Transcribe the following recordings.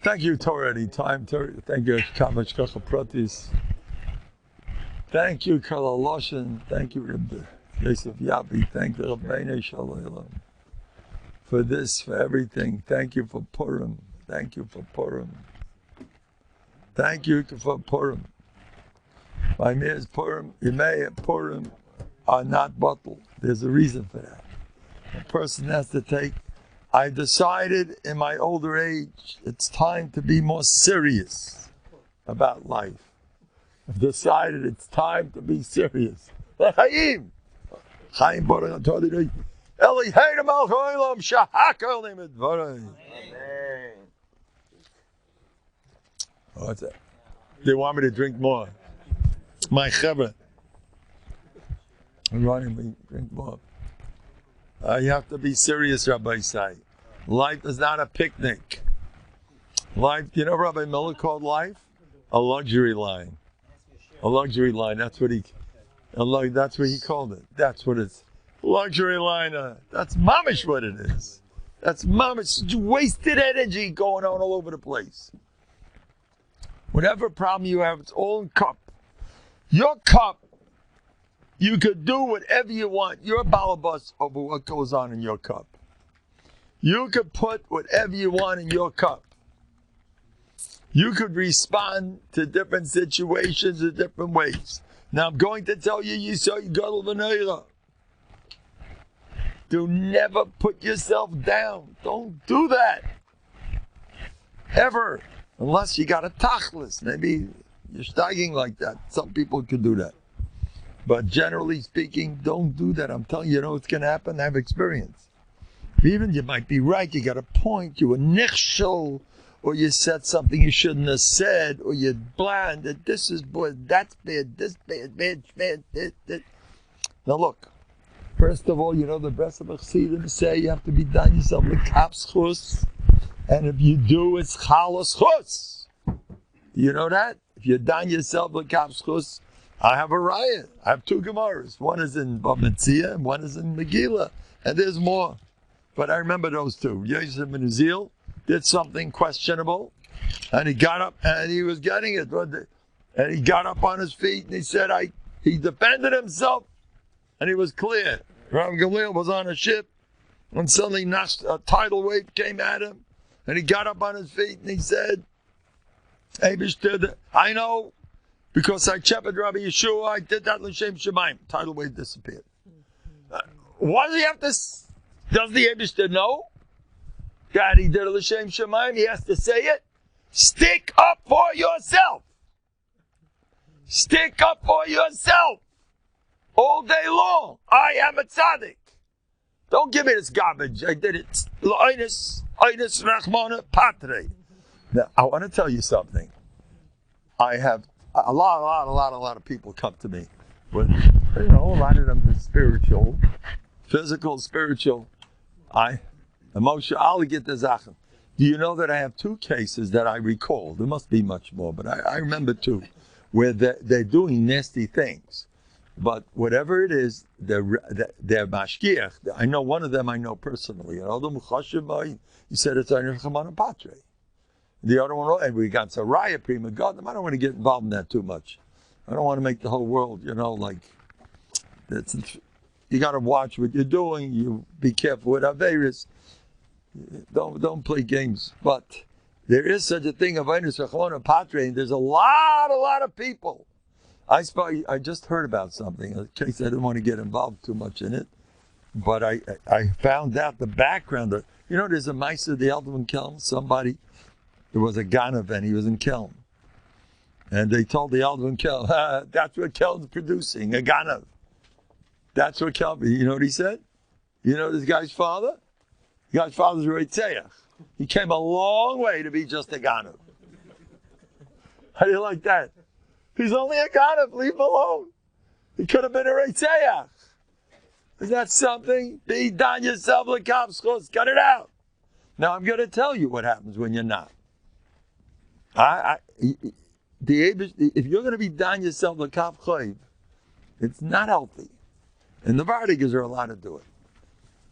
Thank you, Torah, anytime. Thank you, Kamash Kacha Pratis. Thank you, Kala Loshen. Thank you, Rabbi Yosef Yabi. Thank you, Rabbeinu Shalom. For this, for everything. Thank you for Purim. Thank you for Purim. Thank you for Purim. My Meir's Purim, Yemei Purim are not bottled. There's a reason for that. A person has to take. I decided in my older age, it's time to be more serious about life. I've decided it's time to be serious. Chaim! Chaim Baruch Atah Eli Heidem Al Choilam Shahakal Nimed Dvarai. Amen. What's that? They want me to drink more. My chevra. I'm running me drink more. You have to be serious, Rabbi Say. Life is not a picnic. Life, you know, Rabbi Miller called life a luxury line. A luxury line. That's what he called it. That's what it's. Luxury line. That's mamish what it is. That's mamish wasted energy going on all over the place. Whatever problem you have, it's all in cup. Your cup. You could do whatever you want. You're a balabas over what goes on in your cup. You could put whatever you want in your cup. You could respond to different situations in different ways. Now I'm going to tell you, Yisrael Gadol V'Neira. Do never put yourself down. Don't do that. Ever. Unless you got a tachlis. Maybe you're steiging like that. Some people could do that. But generally speaking, don't do that. I'm telling you, you know what's going to happen? Have experience. Even you might be right, you got a point, you were nichshel, or you said something you shouldn't have said, or you're blind, that this is bad, that's bad, this bad. Now look, first of all, you know the best of Chassidim say you have to be done yourself l'kap's chus, and if you do, it's chalos chus. You know that? If you're done yourself l'kap's chus, I have a riot. I have two Gemaras. One is in Bamitzia and one is in Megillah. And there's more. But I remember those two. Yosef ben Uzziel did something questionable. And he got up and he was getting it. And he got up on his feet and he said, he defended himself. And he was clear. Rav Gamliel was on a ship. And suddenly a tidal wave came at him. And he got up on his feet and he said, I know. Because I chepped Rabbi Yeshua, I did that l'shem shemaim. Tidal wave disappeared. Why does he have to? Does the Eibishter know that he did l'shem shemaim? He has to say it. Stick up for yourself. Stick up for yourself all day long. I am a tzaddik. Don't give me this garbage. I did it. L'oinus rachmana patre. Now I want to tell you something. I have. A lot of people come to me with, a lot of them are spiritual, physical, spiritual. Emotional. I'll get the Zachem. Do you know that I have two cases that I recall? There must be much more, but I remember two, where they're doing nasty things. But whatever it is, they're mashgiach. I know one of them I know personally. He said it's on Chamana Patre. The other one, and we got Saraya Prima God. I don't want to get involved in that too much. I don't want to make the whole world, like, you got to watch what you're doing. You be careful with Averis. Don't play games. But there is such a thing of Einus Rachmana Patre, and there's a lot of people. I just heard about something, in case I didn't want to get involved too much in it. But I found out the background. There's a mice of the Eldman Kelm, there was a Ganav and he was in Kelm. And they told the Eldman Kelm, that's what Kelm's producing, a Ganav. That's what Kelm, you know what he said? You know this guy's father? The guy's father's a Reitzeach. He came a long way to be just a Ganav. How do you like that? He's only a Ganav, leave him alone. He could have been a Reitzeach. Is that something? Be done yourself, l'kap's chus, cut it out. Now I'm going to tell you what happens when you're not. If you're going to be down yourself the kaf chayv, it's not healthy. And the Vardigas are allowed to do it.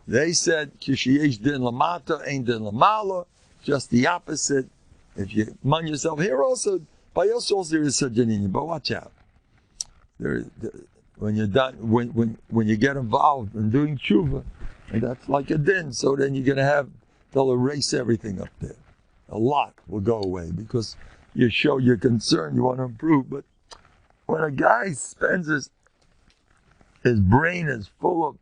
They said kishiyesh din lamata, ain din lamala, just the opposite. if you mind yourself here also, by us also there is such an Indian, but watch out. When you're done, when you get involved in doing tshuva, and that's like a din, so then you're going to they'll erase everything up there. A lot will go away because you show your concern, you want to improve. But when a guy spends his brain is full of,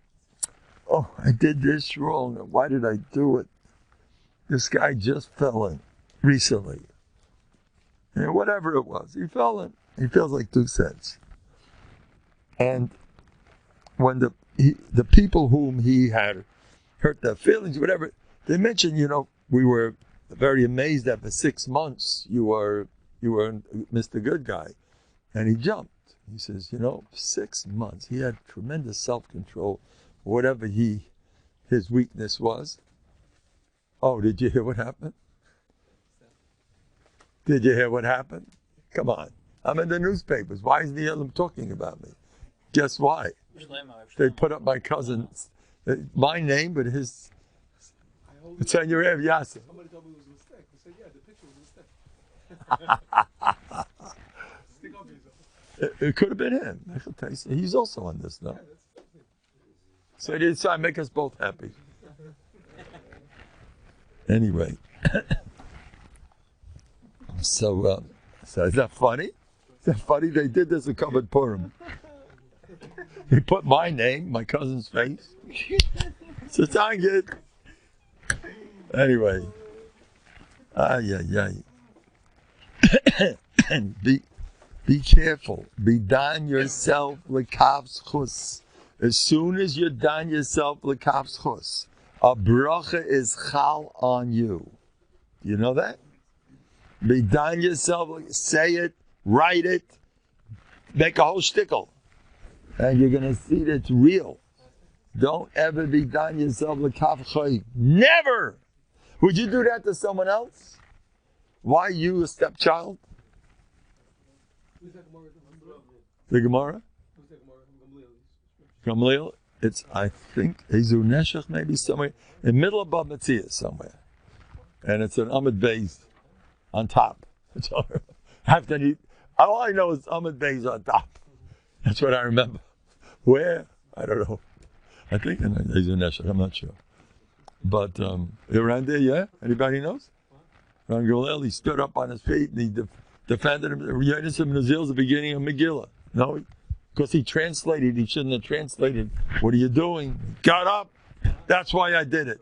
oh, I did this wrong, why did I do it? This guy just fell in recently. And whatever it was, he fell in. He feels like 2 cents. And when the people whom he had hurt their feelings, whatever, they mentioned, we were very amazed that for 6 months you were Mr. Good Guy. And he jumped. He says, 6 months. He had tremendous self-control, whatever his weakness was. Oh, did you hear what happened? Did you hear what happened? Come on. I'm in the newspapers. Why is Neelam talking about me? Guess why? They put up my cousin's, my name, but his. It's on your head, yes. Somebody told me it was a mistake. I said, yeah, the picture was a mistake. Stick up yourself. It could have been him. He's also on this now. So they decided to make us both happy. Anyway. So is that funny? Is that funny? They did this in Covered Purim. They put my name, my cousin's face. So thank it. Anyway. Be careful. Be done yourself l'kav's chus. As soon as you're done yourself l'kav's chus, a bracha is chal on you. You know that? Be done yourself, say it, write it, make a whole shtickle. And you're going to see that it's real. Don't ever be done yourself l'kav choy. Never! Would you do that to someone else? Why you, a stepchild? The Gemara? Gamliel? It's, I think, Ezu Neshech maybe somewhere, in the middle of Bab Metziah somewhere. And it's an Amud Beis on top. All I know is Amud Beis on top. That's what I remember. Where? I don't know. I think in Ezu Neshech, I'm not sure. But around there, yeah? Anybody knows? Ron Gamliel, he stood up on his feet and he defended him. Yonah from Nazil, the beginning of Megillah. No, because he translated. He shouldn't have translated. What are you doing? Got up. That's why I did it.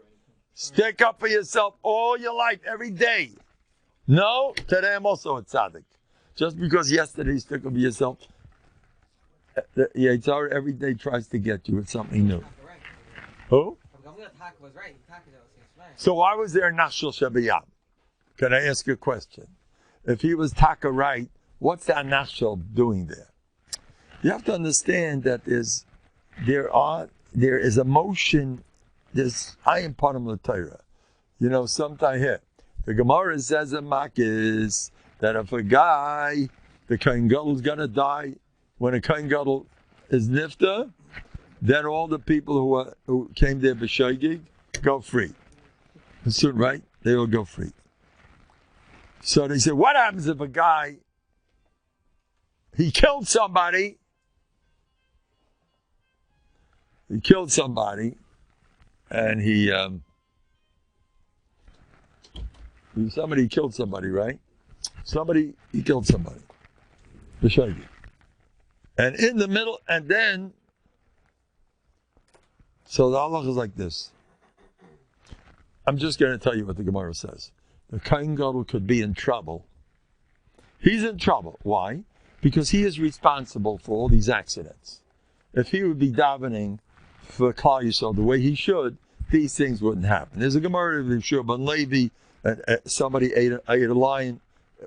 Stick up for yourself all your life, every day. No, today I'm also a tzaddik. Just because yesterday you stuck up for yourself, the Yitzhar every day tries to get you with something new. Who? So why was there Nachshel Shabiyam? Can I ask you a question? If he was Taka right, what's that Nachshel doing there? You have to understand that there is emotion. There's ayin panim l'Torah. Sometimes here the Gemara says in Makis that if a guy, the Kohen Gadol's gonna die, when a Kohen Gadol is nifta, then all the people who came there b'shoigig go free. Soon, right? They will go free. So they say, what happens if a guy, he killed somebody, and somebody killed somebody, right? He killed somebody. And in the middle, and then, so the halach is like this. I'm just going to tell you what the Gemara says. The Kohen Gadol could be in trouble. He's in trouble. Why? Because he is responsible for all these accidents. If he would be davening for Klal Yisrael the way he should, these things wouldn't happen. There's a Gemara of Sure, but Levi, somebody ate a lion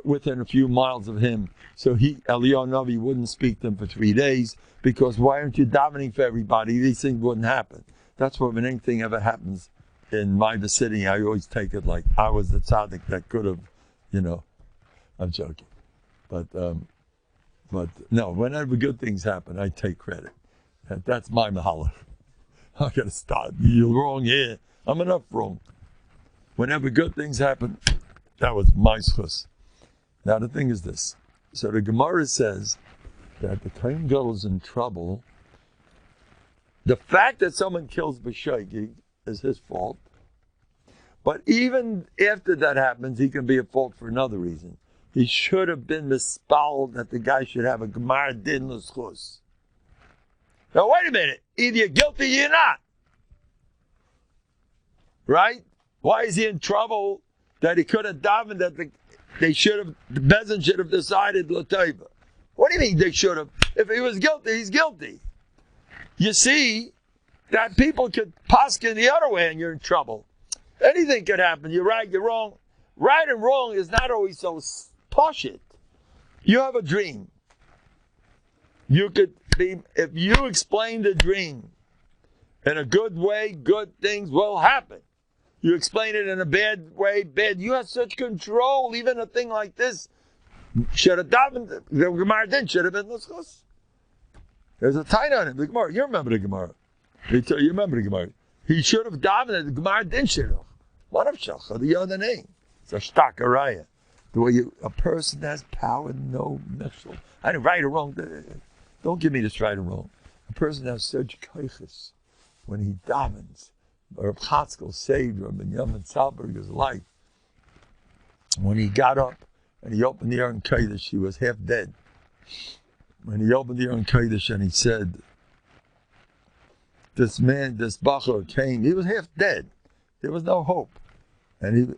within a few miles of him. So Eliyahu Navi wouldn't speak to him for 3 days, because why aren't you davening for everybody? These things wouldn't happen. That's why when anything ever happens in my vicinity, I always take it like I was the tzaddik that could have, I'm joking. But no, whenever good things happen, I take credit. That's my mahalach. I gotta stop. You're wrong here. I'm enough wrong. Whenever good things happen, That was my schus. Now the thing is this. So the Gemara says that the Kohen Gadol is in trouble. The fact that someone kills b'shoigig is his fault. But even after that happens, he can be at fault for another reason. He should have been mispalled that the guy should have a gemar din l'schus. Now wait a minute. Either you're guilty or you're not. Right? Why is he in trouble that he could have davened that the Bezin should have decided l'teva? What do you mean they should have? If he was guilty, he's guilty. You see that people could paskin the other way and you're in trouble. Anything could happen. You're right, you're wrong. Right and wrong is not always so poshit. You have a dream. You could be, if you explain the dream in a good way, good things will happen. You explain it in a bad way, bad. You have such control. Even a thing like this should have davened. The Gemara didn't. Should have been l'schus. There's a tie on it. The Gemara. You remember the Gemara. You remember the Gemara. He should have davened. The Gemara didn't. Should have. One of Shach, the other name. It's a shtakaraya. The way a person has power, no mechshel. I didn't right or wrong. Don't give me this right or wrong. A person has such koiches when he davens. Reb Chatzkel saved Rabbi Yamin Salberger's life. When he got up and he opened the Aron Kodesh, he was half dead. When he opened the Aron Kodesh and he said, this Bachor came, he was half dead. There was no hope. And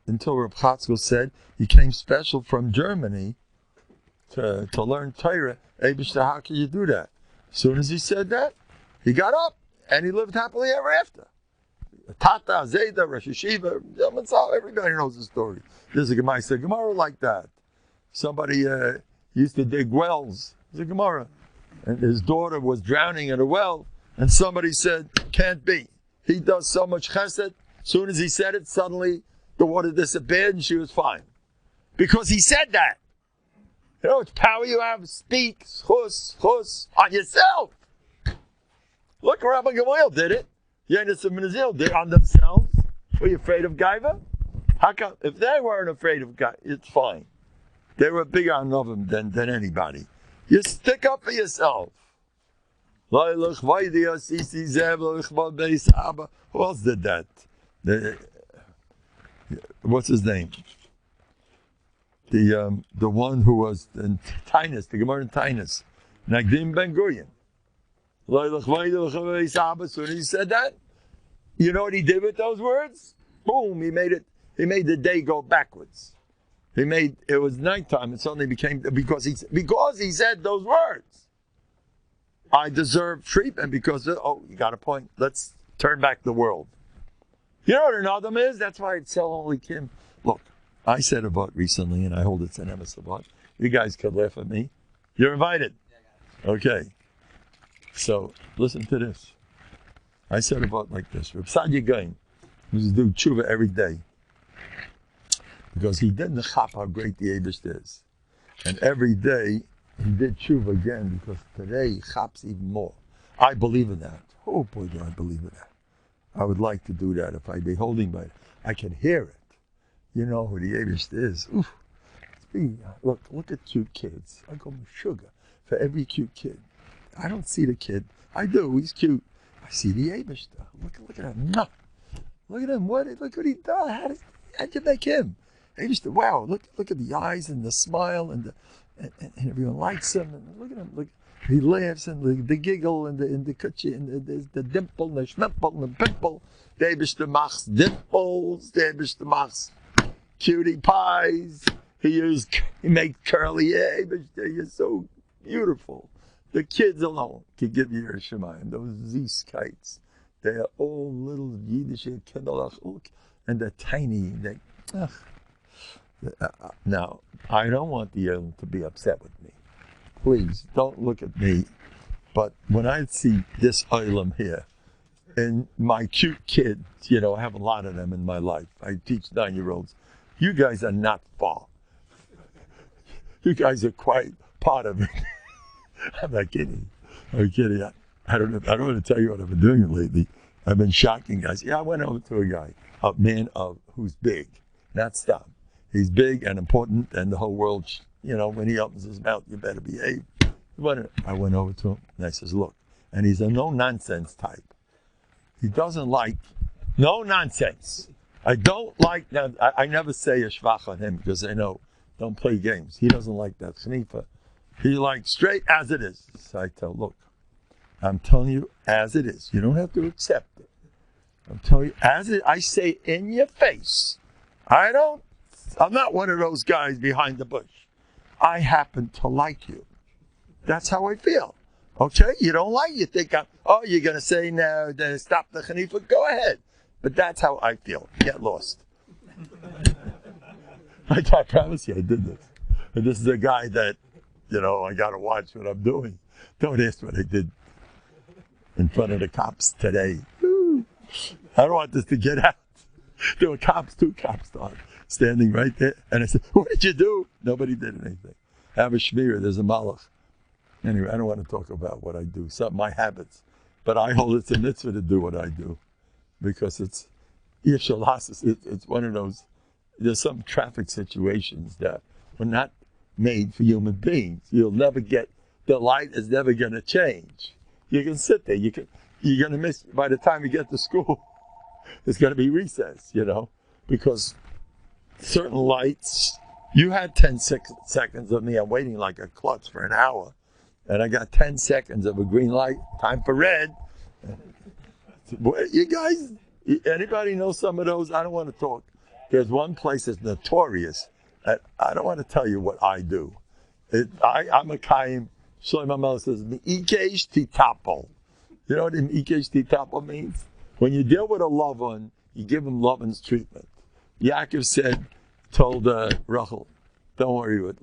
until Reb Chatzkel said, he came special from Germany to learn Torah. Eibishter, how can you do that? As soon as he said that, he got up and he lived happily ever after. Tata, Zayda, Rosh Hashiva, everybody knows the story. There's a Gemara like that. Somebody used to dig wells. There's a Gemara. And his daughter was drowning in a well, and somebody said, can't be. He does so much chesed. As soon as he said it, suddenly the water disappeared and she was fine. Because he said that. You know, it's power you have. Speak, chus, on yourself. Look, Rabbi Gamaliel did it. Yenis and Menazil did on themselves. Were you afraid of Gaiva? How come? If they weren't afraid of Gaiva, it's fine. They were bigger on Novim than anybody. You stick up for yourself. Who else did that? What's his name? The one who was in Tainus, the Gemara in Tainus, Nagdim Ben Gurion. As soon as he said that, you know what he did with those words? Boom! He made the day go backwards. It was nighttime. It suddenly became because he said those words. I deserve treatment because you got a point. Let's turn back the world. You know what an Adam is? That's why it's so holy Kim. Look, I said a vote recently, and I hold it's an emes about. You guys could laugh at me. You're invited. Okay. So, listen to this. I said about like this. Reb Sadia Gain used to do tshuva every day. Because he didn't chap how great the Eibush is. And every day, he did tshuva again, because today he chaps even more. I believe in that. Oh boy, do I believe in that. I would like to do that if I'd be holding by it. I can hear it. You know who the Eibush is. Oof. Look at cute kids. I go sugar for every cute kid. I don't see the kid. I do. He's cute. I see the Eibush. Look at him. No. Look at him. Look what he does. How'd you make him? Eibush. Wow. Look at the eyes and the smile and everyone likes him. And look at him. Look. He laughs and the giggle and the kutchi and the dimple and the schmemple and the pimple. The Eibush machs dimples. The Eibush machs cutie pies. He made curly hair. Eibush, you're so beautiful. The kids alone can give you your Shemayim. Those Zeus kites, they are all little Yiddish kindlech, and they're tiny. Now, I don't want the Yiddish to be upset with me. Please don't look at me. But when I see this Olam here, and my cute kids, I have a lot of them in my life. I teach 9-year-olds. You guys are not far. You guys are quite part of it. I'm not kidding. I'm kidding. I don't want to tell you what I've been doing lately. I've been shocking guys. Yeah, I went over to a guy, a man who's big, not stop. He's big and important, and the whole world, when he opens his mouth, you better behave. I went over to him, and I says, look, and he's a no-nonsense type. He doesn't like no nonsense. I don't like, now, I never say a shvach on him, because I know, don't play games. He doesn't like that chnifa. He likes straight as it is. So I tell, look, I'm telling you as it is. You don't have to accept it. I'm telling you as it, I say in your face. I'm not one of those guys behind the bush. I happen to like you. That's how I feel. Okay? You don't like it. You think you're going to say no, then stop the chnifa. Go ahead. But that's how I feel. Get lost. I promise you I did this. And this is a guy that, I got to watch what I'm doing. Don't ask what I did in front of the cops today. I don't want this to get out. There were two cops standing right there. And I said, what did you do? Nobody did anything. Have a shmir, there's a malach. Anyway, I don't want to talk about what I do, my habits. But I hold it's a mitzvah to do what I do. Because it's one of those, there's some traffic situations that were not made for human beings. You'll never get, the light is never going to change. You can sit there, you're going to miss, by the time you get to school, it's going to be recess, because certain lights, you had 10 seconds of me, I'm waiting like a klutz for an hour, and I got 10 seconds of a green light, time for red. You guys, anybody know some of those? I don't want to talk. There's one place that's notorious. I don't want to tell you what I do. I'm a kaim. Shlomo Melech says, "Mi'ikesh titapo." You know what "mi'ikesh titapo" means? When you deal with a loved one, you give him Lavan's treatment. Yaakov told Rachel, "Don't worry,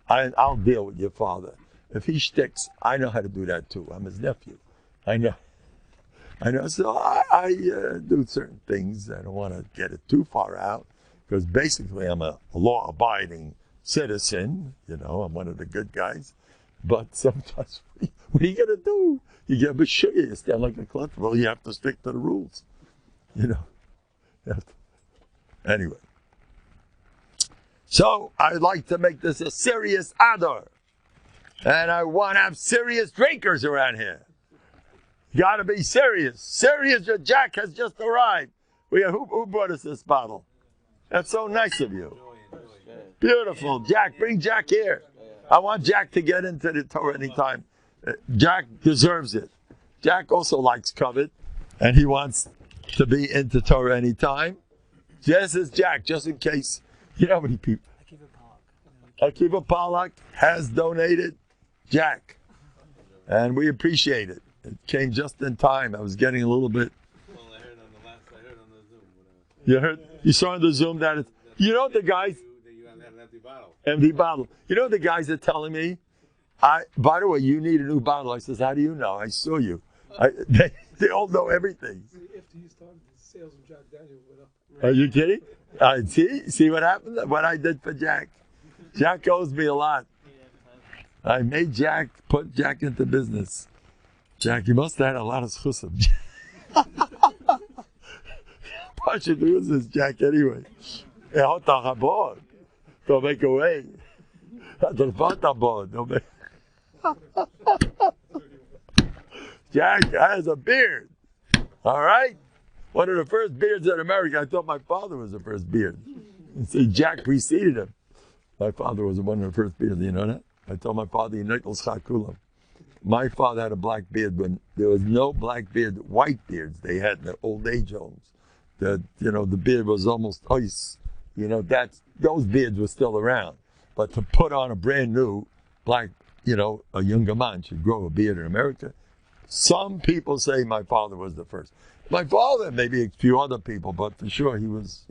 I'll deal with your father. If he shticks, I know how to do that too. I'm his nephew. I know. So I do certain things. I don't want to get it too far out, because basically I'm a law-abiding citizen. I'm one of the good guys. But sometimes, what are you going to do? You get a sugar, you stand like a clutch. Well, you have to stick to the rules. Anyway. So I'd like to make this a serious ador. And I want to have serious drinkers around here. You got to be serious. Serious, your Jack has just arrived. Who brought us this bottle? That's so nice of you. Beautiful. Jack, bring Jack here. I want Jack to get into the Torah anytime. Jack deserves it. Jack also likes covet, and he wants to be into Torah anytime. This is Jack, just in case. You know how many people? Akiva Palak has donated Jack, and we appreciate it. It came just in time. I was getting a little bit. Well, I heard on the Zoom. You heard? You saw on the Zoom that it's. The guys. That you had an empty bottle. Empty bottle. The guys are telling me. By the way, you need a new bottle. I says, how do you know? I saw you. They all know everything. After you started, the sales of Jack Daniel went up. Are you kidding? See what happened? What I did for Jack. Jack owes me a lot. I made put Jack into business. Jack, you must have had a lot of schusim. What should do is this, Jack, anyway. Don't make away. Don't make. Jack has a beard. All right? One of the first beards in America. I thought my father was the first beard. And see, Jack preceded him. My father was one of the first beards. You know that? I told my father, my father had a black beard when there was no black beard, white beards they had in the old age homes. The beard was almost ice. Those beards were still around. But to put on a brand new black, a younger man should grow a beard in America. Some people say my father was the first. My father, maybe a few other people, but for sure he was,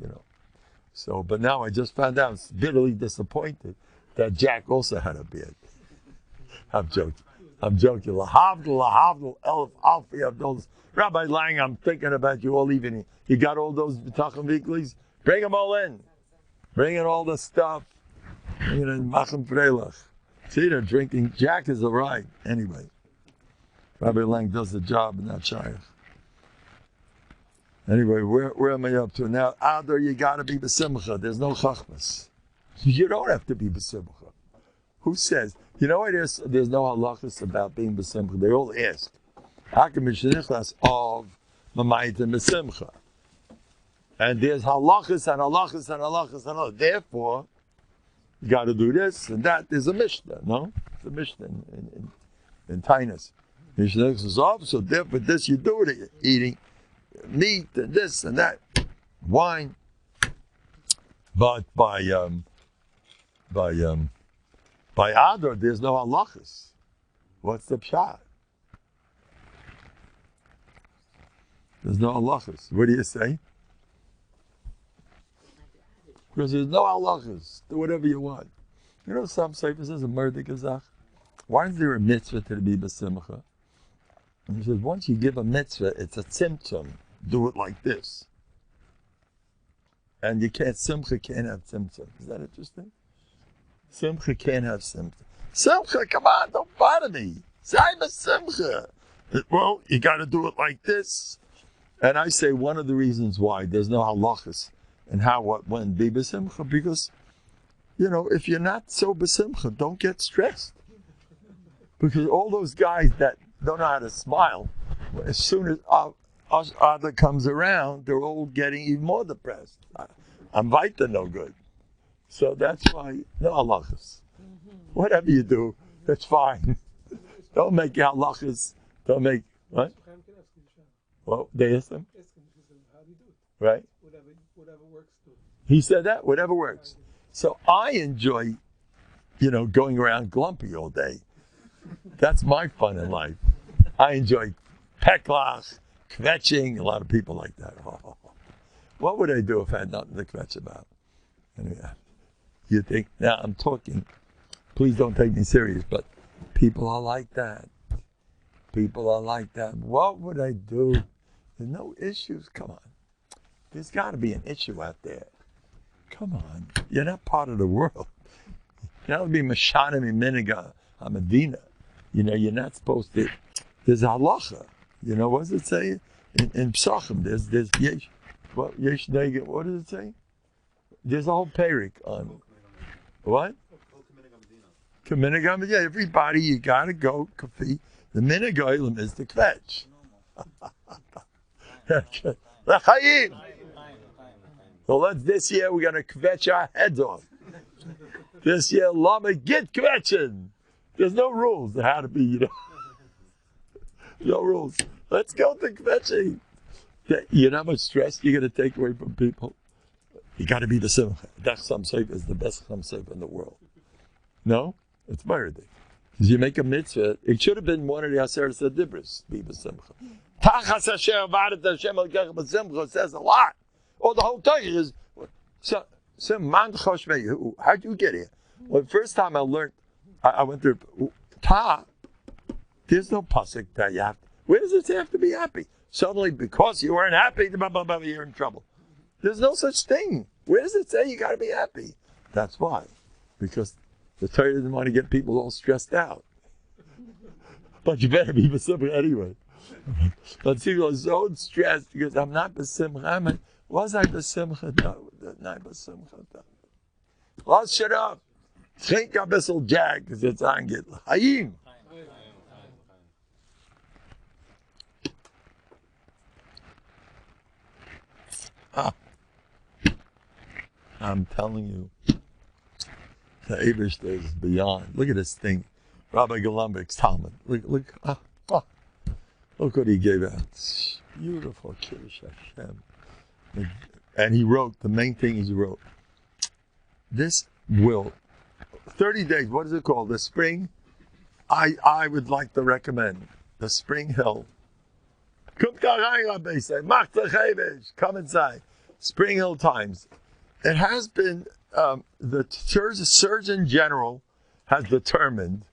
So, but now I just found out, bitterly disappointed, that Jack also had a beard. I'm joking. Lahavdil, Elf, Alfie, Abdul. Rabbi Lang, I'm thinking about you all evening. You got all those B'tachon weeklies? Bring them all in. Bring in all the stuff. Bring it in Machem Freilach. See, they're drinking. Jack is a ride. Anyway. Rabbi Lang does the job in that shayach. Anyway, where am I up to now? Adar, you got to be b'simcha. There's no chachmas. You don't have to be b'simcha. Who says? You know what? There's no halachas about being b'simcha. They all ask. Hakim b'shenichlas of mamayit and b'simcha. And there's halachas and halachas and halachas and halachas. Therefore, you got to do this and that. There's a mishnah, no? There's a mishnah in Tainus. Mishnah is off, so therefore this you do it. Eating meat and this and that, wine. But by Adar, there's no halachas. What's the pshat? There's no halachas. What do you say? Because there's no halachas. Do whatever you want. You know, some say this is a murder gazach. Why is there a mitzvah to be b'simcha? And he says, once you give a mitzvah, it's a symptom. Do it like this. And simcha can't have symptom. Is that interesting? Simcha can't have symptom. Simcha, come on, don't bother me. Say I'm a simcha. Well, you got to do it like this. And I say one of the reasons why there's no halachas and how, what, when be b'simcha, because, you know, if you're not so b'simcha, don't get stressed. Because all those guys that don't know how to smile, as soon as other comes around, they're all getting even more depressed. I'm vita no good. So that's why, no halachas. Whatever you do, that's fine. Don't make halachas, don't make, what? Well, they asked him. Right? Whatever works. He said that, whatever works. So I enjoy, you know, going around glumpy all day. That's my fun in life. I enjoy peklach, kvetching, a lot of people like that. Oh, what would I do if I had nothing to kvetch about? Anyway, you think, now I'm talking, please don't take me serious, but people are like that. People are like that. What would I do? There's no issues. Come on. There's got to be an issue out there. Come on. You're not part of the world. You're not to be Mashanim Miniga Medina. You know, you're not supposed to. There's a halacha. You know, what does it say? In Psachim, there's yesh. What does it say? There's a whole perik on what? Kaminagam. Yeah, everybody, you gotta go kafi. The minagailim is the kvetch. So this year we're gonna kvetch our heads off. This year, lama get kvetching. There's no rules on how to be, you know. No rules. Let's go to kvetching. You know how much stress you're going to take away from people? You got to be the simcha. That samseif is the best samseif in the world. No? It's murder. Because you make a mitzvah, it should have been one of the Aseret Adibris, be the simcha. Tachas Hashem vadet Hashem al-kech b'simcha says a lot. Oh, the whole thing is, so man choshmei, how'd you get here? Well, the first time I learned, I went through, there's no pasuk that you have to, where does it say you have to be happy? Suddenly, because you weren't happy, you're in trouble. There's no such thing. Where does it say you got to be happy? That's why. Because the Torah doesn't want to get people all stressed out. But you better be besimcha anyway. But people are so stressed because I'm not besimcha. Was I besimcha? No, not besimcha. Let's shut up. Drink a bissel Jack because it's angit. Hayim. I'm telling you, the Abish is beyond. Look at this thing, Rabbi Galambik's Talmud. Look what he gave out. Beautiful Kiddush Hashem. And he wrote, the main thing is he wrote, this will, 30 days, what is it called? The spring? I would like to recommend the Spring Hill. Come inside. Spring Hill Times. It has been, the Surgeon General has determined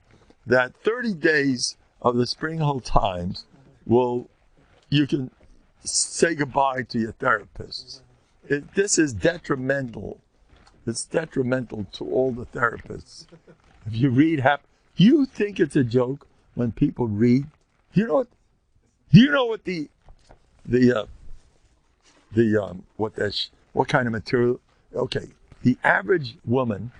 that 30 days of the Spring Hill Times you can say goodbye to your therapists. This is detrimental. It's detrimental to all the therapists. If you read, you think it's a joke when people read. You know what the what kind of material? Okay, the average woman,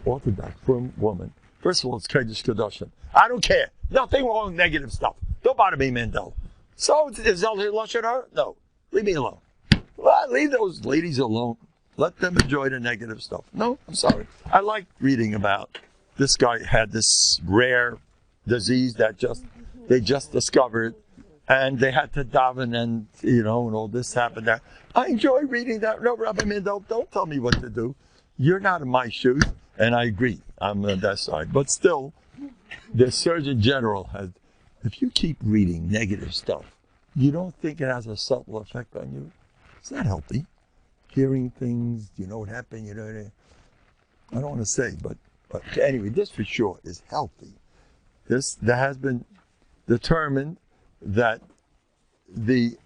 Orthodox woman. First of all, it's Kodesh Kedoshim. I don't care. Nothing wrong with negative stuff. Don't bother me, Mendel. So is El Lashon Hara? No, leave me alone. Well, leave those ladies alone. Let them enjoy the negative stuff. No, I'm sorry. I like reading about this guy had this rare disease that they just discovered, and they had to daven, and and all this happened there. I enjoy reading that. No, Rabbi Mendel, don't tell me what to do. You're not in my shoes, and I agree. I'm on that side. But still, the Surgeon General has, if you keep reading negative stuff, you don't think it has a subtle effect on you? It's not healthy. Hearing things, what happened, I don't want to say, but anyway, this for sure is healthy. There has been determined that the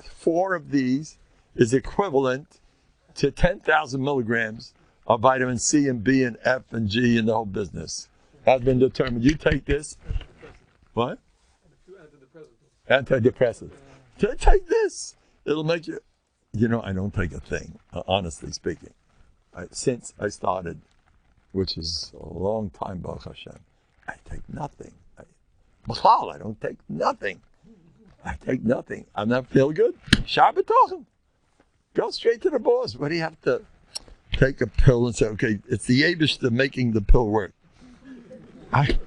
4 of these is equivalent to 10,000 milligrams of vitamin C and B and F and G and the whole business. Has been determined. You take this. What? Antidepressants. Take this. It'll make you. I don't take a thing, honestly speaking. Since I started, which is a long time, Baruch Hashem, I take nothing. I don't take nothing. I take nothing. I'm not feel good. שבתוכם. Go straight to the boss. What do you have to take a pill and say, okay, it's the Abishta making the pill work? I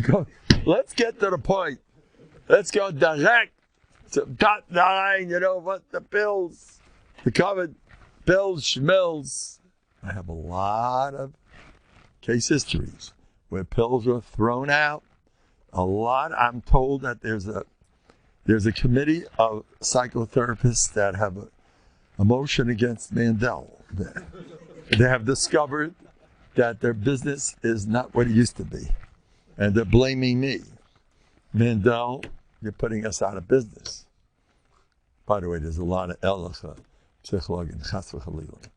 go, let's get to the point. Let's go direct. So dot line, what the pills, the covered pills, schmills. I have a lot of case histories where pills were thrown out. A lot. I'm told that there's a committee of psychotherapists that have a motion against Mendel. They have discovered that their business is not what it used to be, and they're blaming me. Mendel, you're putting us out of business. By the way, there's a lot of elacha, psychology, and chas v'chalila.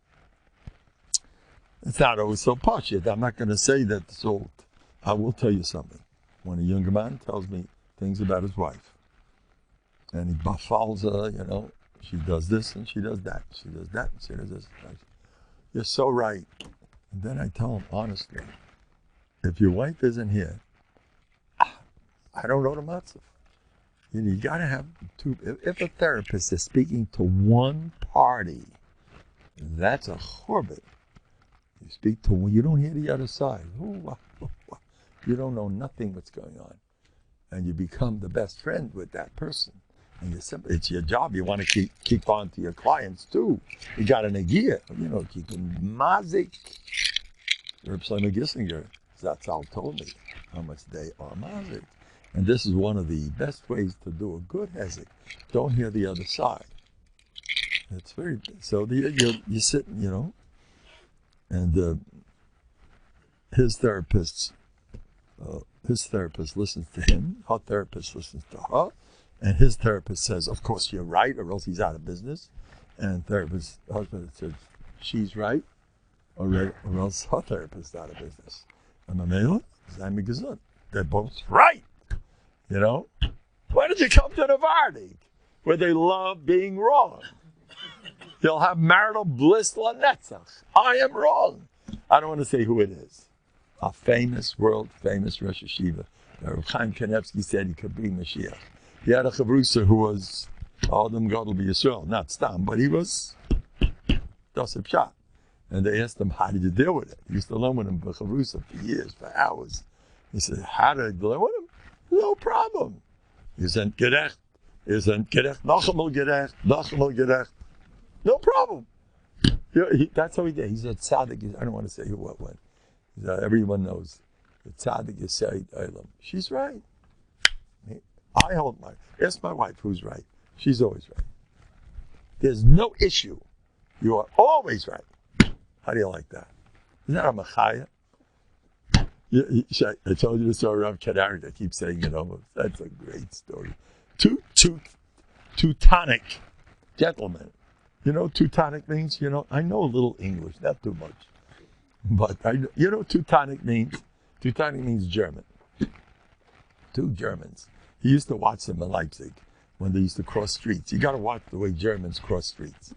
It's not always so posh yet. I'm not going to say that it's old. I will tell you something. When a younger man tells me things about his wife, and he befalls her, she does this and she does that. She does that and she does this. You're so right. And then I tell him, honestly, if your wife isn't here, I don't know the matzah. You got to have two. If a therapist is speaking to one party, that's a chorbet. You speak to one, you don't hear the other side. You don't know nothing what's going on. And you become the best friend with that person. And it's your job. You want to keep on to your clients too. You got an agia, keeping mazik. Reb Shlomo Gissinger, Zatzal told me how much they are mazik. And this is one of the best ways to do a good hezek. Don't hear the other side. It's very, so you sit, and his therapist listens to him, her therapist listens to her, and his therapist says, of course you're right, or else he's out of business. And therapist husband says, she's right, or else her therapist's out of business. And Mamela, Zaymi Gesund. They're both right. Why did you come to Novhardok, where they love being wrong? You'll have marital bliss lanetzach. I am wrong. I don't want to say who it is. A famous, world-famous Rosh Hashiva. Reb Chaim Kanevsky said he could be Mashiach. He had a chavrusa who was Adam Gadol B'Yisrael, not Stam, but he was Dosef Shah. And they asked him, how did you deal with it? He used to learn with him for chavrusa for years, for hours. He said, how did I deal with him? No problem. Isn't gerecht, noch einmal gerecht. No problem. That's how he did. He's a tzaddik. I don't want to say who, what, when. Everyone knows. The tzaddik Yisayid Eilam. She's right. I hold ask my wife who's right. She's always right. There's no issue. You are always right. How do you like that? Isn't that a machaya? I told you the story around Kedar. I keep saying it almost. That's a great story. Teutonic gentlemen. Teutonic means, I know a little English, not too much. But, Teutonic means? Teutonic means German. Two Germans. He used to watch them in Leipzig. when they used to cross streets. You got to watch the way Germans cross streets.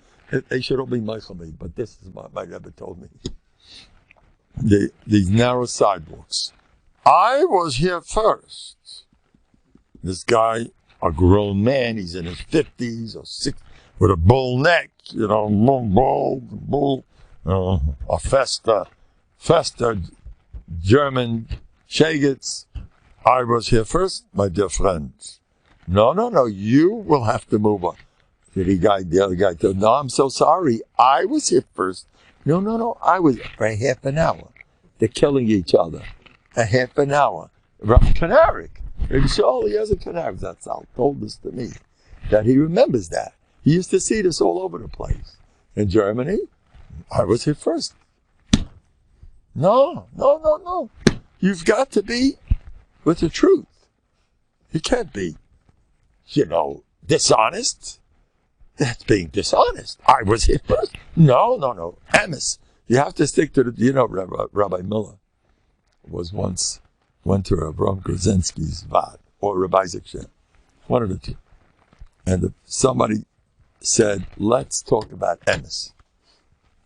They should all be Meichel, but this is what my Rebbe told me. These narrow sidewalks. I was here first. This guy, a grown man, he's in his 50s or 60s, with a bull neck, bull, a festa German Shagets. I was here first, my dear friends. No, you will have to move on. The other guy said, no, I'm so sorry. I was here first. No, I was for a half an hour. They're killing each other. A half an hour. Canarik. Maybe he has a Canarik. That's how told this to me. That he remembers that. He used to see this all over the place. In Germany, I was here first. No. You've got to be with the truth. You can't be, dishonest. That's being dishonest. I was here first. No. Emes. You have to stick to the, Rabbi Miller went to Rabbi Grozensky's Vad, or Rabbi Zikshel, one of the two. And somebody said, let's talk about Emes.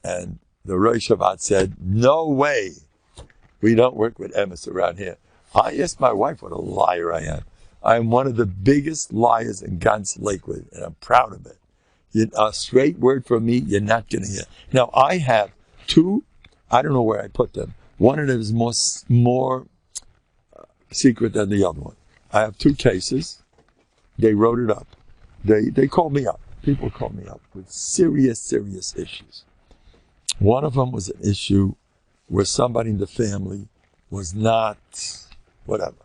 And the Rosh Havad said, no way. We don't work with Emes around here. I asked my wife what a liar I am. I am one of the biggest liars in Gans Lakewood, and I'm proud of it. A straight word from me, you're not going to hear. Now, I have two, I don't know where I put them. One of them is more secret than the other one. I have two cases. They wrote it up. They called me up. People called me up with serious issues. One of them was an issue where somebody in the family was not whatever.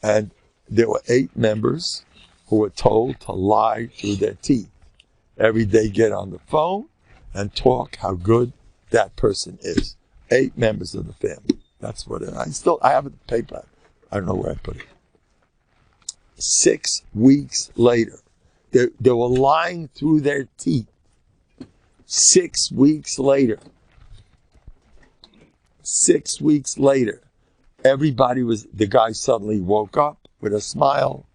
And there were 8 members who were told to lie through their teeth. Every day get on the phone and talk how good that person is. 8 members of the family. That's what I have it paper. I don't know where I put it. 6 weeks later, they were lying through their teeth. 6 weeks later, the guy suddenly woke up with a smile.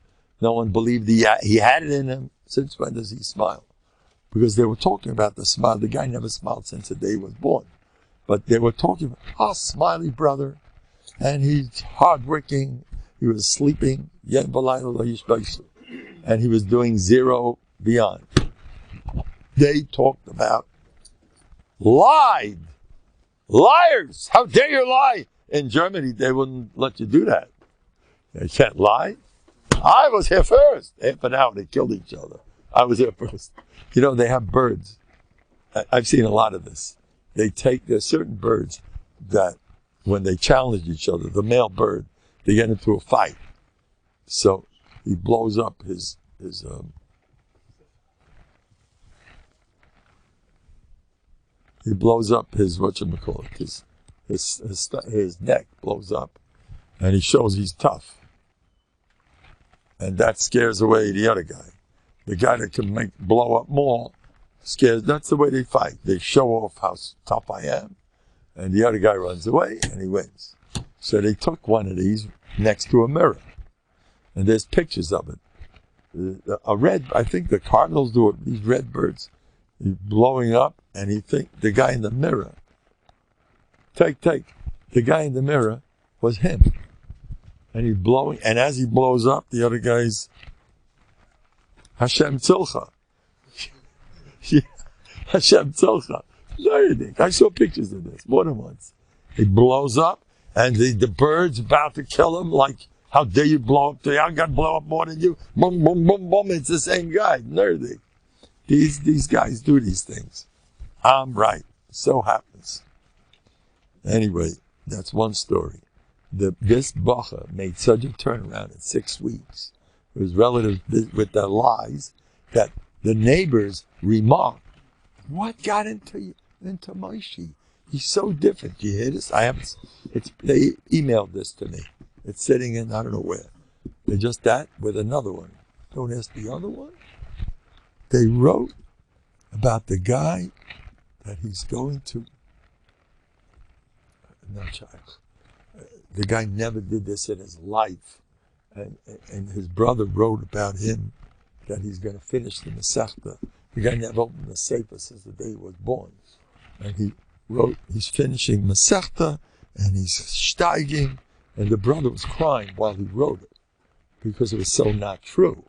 No one believed he had it in him. Since when does he smile? Because they were talking about the smile. The guy never smiled since the day he was born. But they were talking about, smiley brother. And he's hardworking. He was sleeping. And he was doing 0 beyond. They talked about liars. How dare you lie? In Germany, they wouldn't let you do that. You can't lie. I was here first. Half an hour, they killed each other. I was here first. They have birds. I've seen a lot of this. There's certain birds that when they challenge each other, the male bird, they get into a fight. So he blows up his neck blows up, and he shows he's tough. And that scares away the other guy. The guy that can blow up more scares. That's the way they fight. They show off how tough I am, and the other guy runs away, and he wins. So they took one of these next to a mirror, and there's pictures of it. I think the cardinals do it. These red birds, he's blowing up, and the guy in the mirror. The guy in the mirror was him, and he's blowing. And as he blows up, the other guy's Hashem Tzilcha. Hashem Tzilcha. I saw pictures of this more than once. He blows up, and the bird's about to kill him. Like, how dare you blow up? I'm gonna blow up more than you. Boom, boom, boom, boom. It's the same guy. Nerdy. These guys do these things. I'm right. So happens. Anyway, that's one story. This bacha made such a turnaround in 6 weeks. It was relatives with their lies that the neighbors remarked, what got into Moshe? He's so different. You hear this? They emailed this to me. It's sitting in, I don't know where. They just that with another one. Don't ask the other one. They wrote about the guy that he's going to. The guy never did this in his life. And his brother wrote about him that he's going to finish the Masechta. The guy never opened the Sefer since the day he was born. And he wrote, he's finishing Masechta, and he's steiging, and the brother was crying while he wrote it, because it was so not true.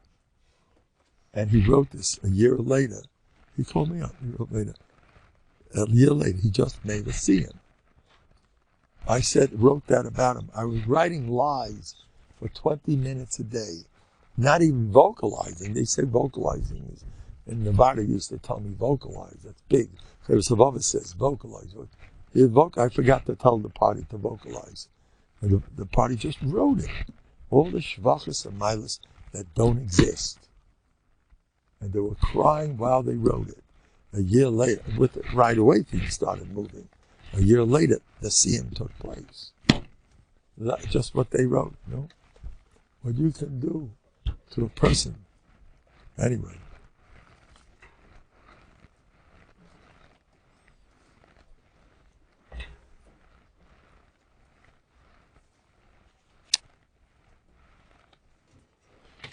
And he wrote this a year later. He called me up, he wrote later. A year later, he just made a scene. I wrote that about him. I was writing lies for 20 minutes a day, not even vocalizing. They say vocalizing is, and Nevada used to tell me vocalize. That's big. Because Savava says vocalize. I forgot to tell the party to vocalize. And the party just wrote it. All the shvachas and milas that don't exist. And they were crying while they wrote it. A year later, with it, right away things started moving. A year later, the siyum took place. That's just what they wrote, you know? What you can do to a person. Anyway.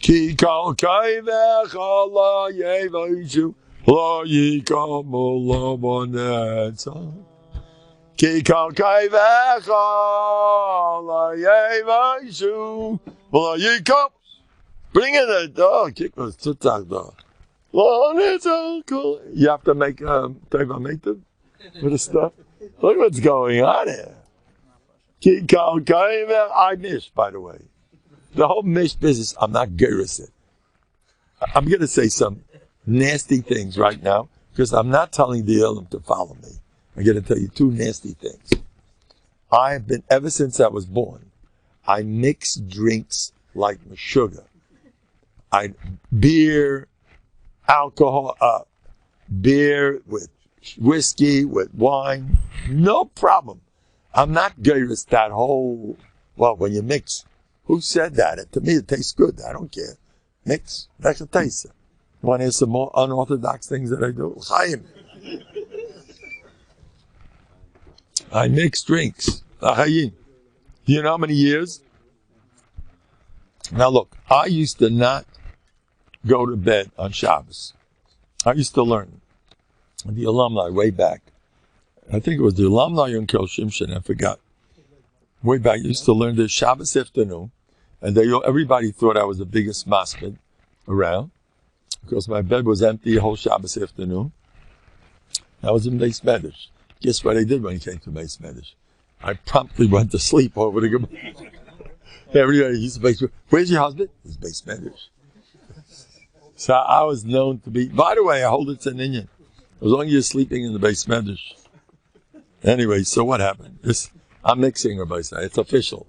Ki kol kayvech ala yevaishu lo yikamu lo bonetza. Ki kol kayvech ala yevaishu lo yikamu. Bring in the dog. Kick was tutak dog. You have to make teva meitiv with the stuff. Look what's going on here. Ki kol kayvech. I missed, by the way. The whole mish business, I'm not gurus it. I'm going to say some nasty things right now, because I'm not telling the Elam to follow me. I'm going to tell you two nasty things. I've been, ever since I was born, I mix drinks like sugar. Beer, alcohol, beer with whiskey, with wine, no problem. I'm not gurus that whole, well, when you mix. Who said that? To me, it tastes good. I don't care. Mix. That's a taste. You want to hear some more unorthodox things that I do? Chaim. I mix drinks. You know how many years? Now look, I used to not go to bed on Shabbos. I used to learn. The alumni way back. I think it was the alumni on Kel Shimshin, I forgot. Way back, I used to learn the Shabbos afternoon. And everybody thought I was the biggest masmid around, because my bed was empty the whole Shabbos afternoon. I was in Beis Medrash. Guess what I did when I came to Beis Medrash? I promptly went to sleep over the Gemara. Everybody used to Beis Medrash. Where's your husband? He's Beis Medrash. So I was known to be. By the way, I hold it to an Indian. As long as you're sleeping in the Beis Medrash. Anyway, so what happened? I'm mixing, Rabbi Say. It's official.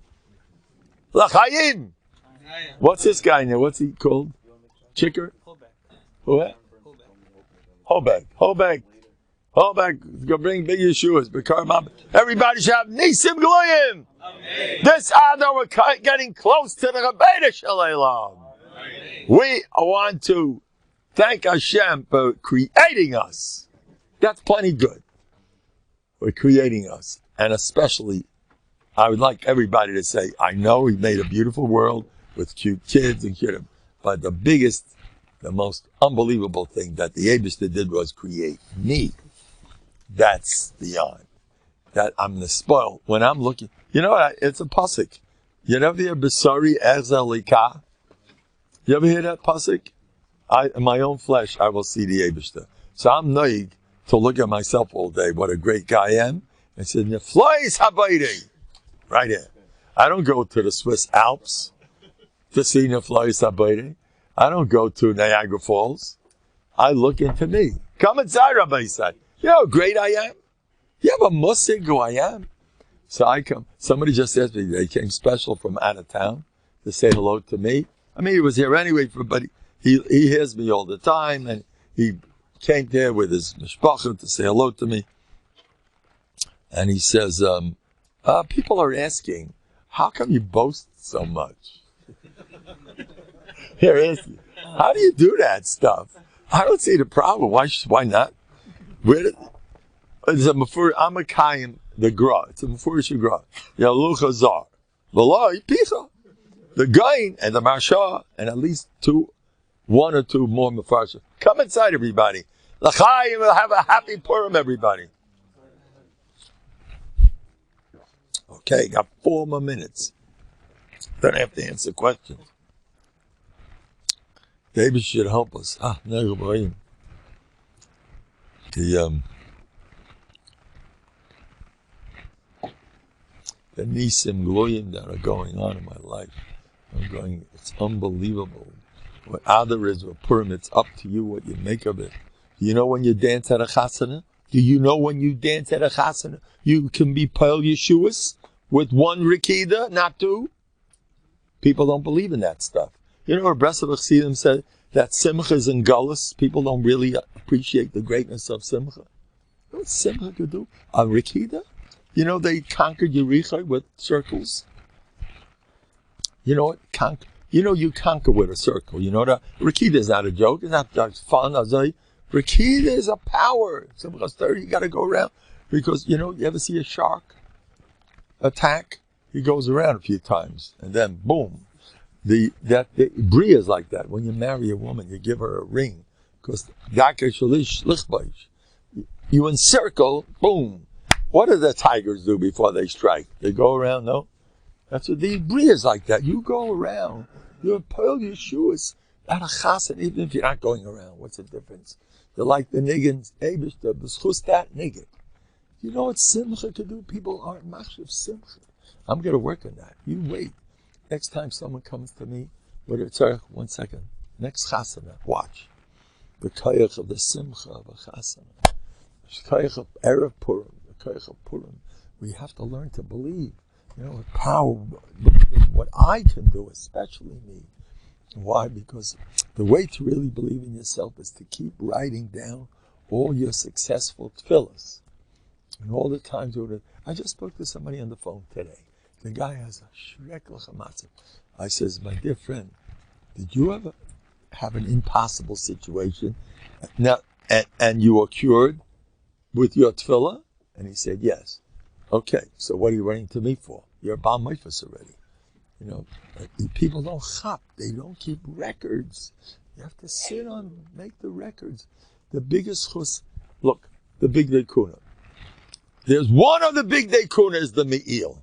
L'chaim! What's this guy now? What's he called? Chicker? What? Hobek. Go bring big yeshuas. Everybody should have nisim gluim. This Adam, we're getting close to the Rebbeinu Shalom. We want to thank Hashem for creating us. That's plenty good. For creating us. And especially, I would like everybody to say, I know He made a beautiful world with cute kids and cute, but the most unbelievable thing that the Eibishter did was create me. That's beyond. That I'm the spoil. When I'm looking, you know what? It's a pasuk. You ever hear Besari Ezelika? You ever hear that pasuk? In my own flesh, I will see the Eibishter. So I'm noig to look at myself all day. What a great guy I am. I said, Neflois habaydi. Right here. I don't go to the Swiss Alps to see Neflois habaydi. I don't go to Niagara Falls. I look into me. Come inside, Rabbi Yisai. You know how great I am? You have a musig who I am? So I come. Somebody just asked me, they came special from out of town to say hello to me. I mean, he was here anyway, but he hears me all the time, and he came there with his mishpacha to say hello to me. And he says, people are asking, how come you boast so much? They're asking, how do you do that stuff? I don't see the problem. Why not? It's a Amakayim, the Gra. It's a Mefurish Gra. Yalucha Zar. V'loi Picha. The Gain and the Marsha, and at least two one or two more mafarsha. Come inside, everybody. L'chaim, we'll have a happy Purim, everybody. Okay, got 4 more minutes. Don't have to answer questions. David should help us. The nisim gluim that are going on in my life. It's unbelievable. What other is with Purim, it's up to you what you make of it. You know when you dance at a chasana? Do you know when you dance at a chasana, you can be Pal Yeshuas with 1 rikida, not 2? People don't believe in that stuff. You know, Breslavach Chassidim said that simcha is in gullus. People don't really appreciate the greatness of simcha. You know what simcha could do? A rikida? You know they conquered Yericho with circles? You know what? You conquer with a circle. You know that? Rikida is not a joke. It's not just fun. Rikida is a power. Simcha's 30, you got to go around. Because, you ever see a shark attack? He goes around a few times. And then, boom. The Bria is like that. When you marry a woman, you give her a ring. Because you encircle, boom. What do the tigers do before they strike? They go around, no? That's what the Bria is like that. You go around. You're Pearl Yeshuas at a chassan, even if you're not going around. What's the difference? You're like the niggins, Abish, the b'schustat niggin. You know what simcha could do? People aren't machshav simcha. I'm going to work on that. You wait. Next time someone comes to me with a tzarech, 1 second. Next chasana, watch. The koyach of the simcha of a chasana. The koyach of Erev Purim. The koyach of Purim. We have to learn to believe. Power, what I can do, especially me. Why? Because the way to really believe in yourself is to keep writing down all your successful tefillahs. And all the times I just spoke to somebody on the phone today. The guy has a shrek l'chamatzah. I says, my dear friend, did you ever have an impossible situation now, and you were cured with your tefillah? And he said, yes. Okay, so what are you writing to me for? You're a Baal Meifas already. People don't chop. They don't keep records. You have to sit on, make the records. The biggest chus, look, the big day kuna. There's one of the big day kuna is the me'il.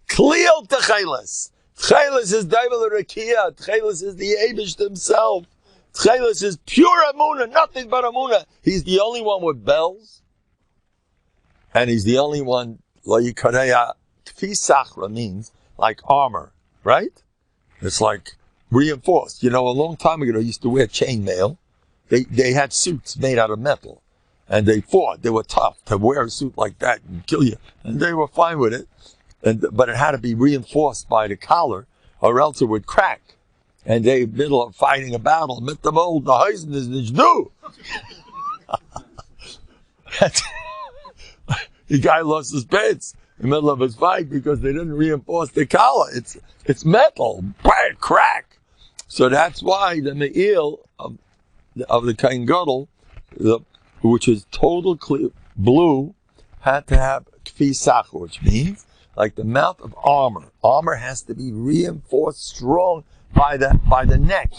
Kliel techeles. Techeles is David Rakia. Techeles is the Abish himself. Techeles is pure Amuna, nothing but Amuna. He's the only one with bells. And he's the only one, Lo Yikareya, Tfi Sachra means like armor, right? It's like reinforced. A long time ago, they used to wear chainmail. They had suits made out of metal. And they fought. They were tough to wear a suit like that and kill you. And they were fine with it. But it had to be reinforced by the collar, or else it would crack. And they, in the middle of fighting a battle, mit dem old, the Heisen is nicht du. The guy lost his pants in the middle of his fight because they didn't reinforce the collar. It's metal, crack. So that's why the me'il of the Kain Gadol, which is total clear, blue, had to have kfi sachar, which means like the mouth of armor. Armor has to be reinforced strong by the neck,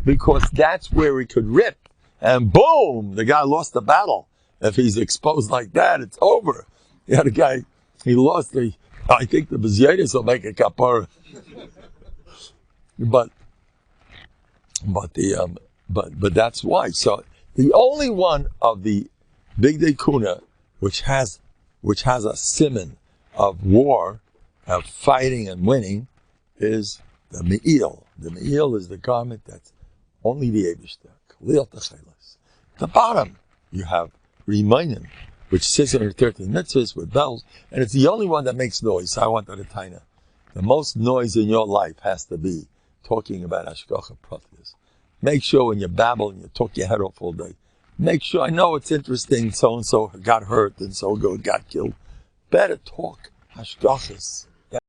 because that's where it could rip. And boom, the guy lost the battle. If he's exposed like that, it's over. The other guy, he lost I think the Bezietis will make a kapara. But that's why. So the only one of the Big Day Kuna which has a simon of war, of fighting and winning, is the me'il. The me'il is the garment that's only the Eibishter. The bottom, you have Rimayim, which sits under 13 mitzvahs with bells, and it's the only one that makes noise. So I want that to taina. The most noise in your life has to be talking about Hashgacha Pratis. Make sure when you babble and you talk your head off all day, make sure, I know it's interesting, so-and-so got hurt and so-and-so got killed. Better talk Hashgachas.